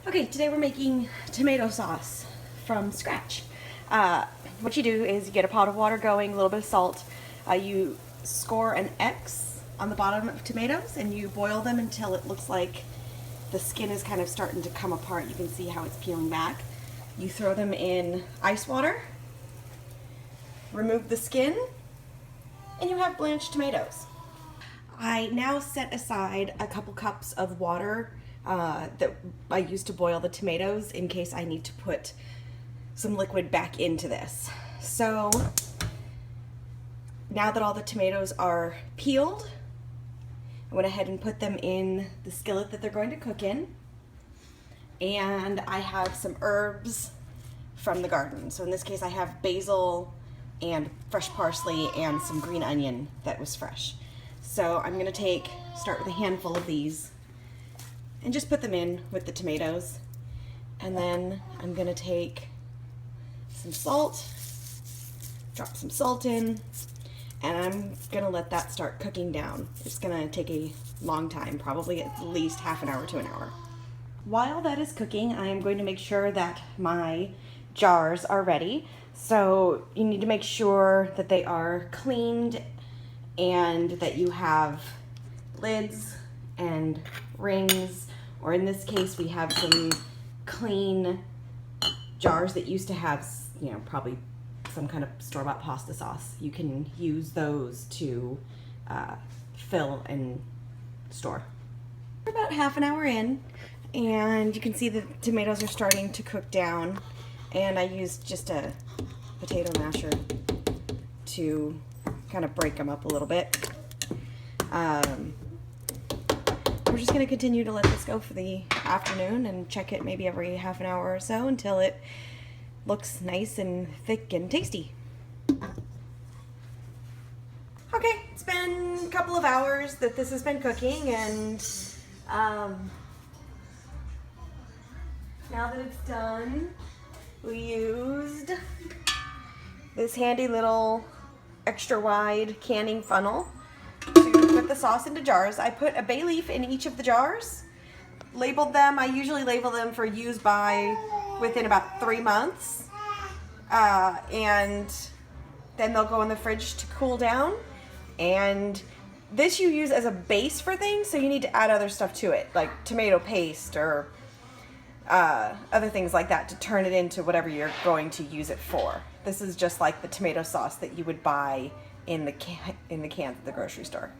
Okay, today we're making tomato sauce from scratch. What you do is you get a pot of water going, a little bit of salt. You score an X on the bottom of tomatoes and you boil them until it looks like the skin is kind of starting to come apart. You can see how it's peeling back. You throw them in ice water, remove the skin, and you have blanched tomatoes. I now set aside a couple cups of water that I use to boil the tomatoes in case I need to put some liquid back into this. So now that all the tomatoes are peeled, I went ahead and put them in the skillet that they're going to cook in. And I have some herbs from the garden. So in this case I have basil and fresh parsley and some green onion that was fresh. So I'm gonna start with a handful of these and just put them in with the tomatoes. And then I'm gonna take some salt, drop some salt in, and I'm gonna let that start cooking down. It's gonna take a long time, probably at least half an hour to an hour. While that is cooking, I am going to make sure that my jars are ready. So you need to make sure that they are cleaned and that you have lids and rings, or in this case we have some clean jars that used to have, you know, probably some kind of store-bought pasta sauce. You can use those to fill and store. We're about half an hour in, and you can see the tomatoes are starting to cook down, and I used just a potato masher to kind of break them up a little bit. We're just going to continue to let this go for the afternoon and check it maybe every half an hour or so until it looks nice and thick and tasty. Okay, it's been a couple of hours that this has been cooking, and now that it's done, we used this handy little extra wide canning funnel to put the sauce into jars. I put a bay leaf in each of the jars, labeled them. I usually label them for use by within about 3 months, and then they'll go in the fridge to cool down. And this you use as a base for things, so you need to add other stuff to it, like tomato paste or other things like that to turn it into whatever you're going to use it for. This is just like the tomato sauce that you would buy in the cans at the grocery store.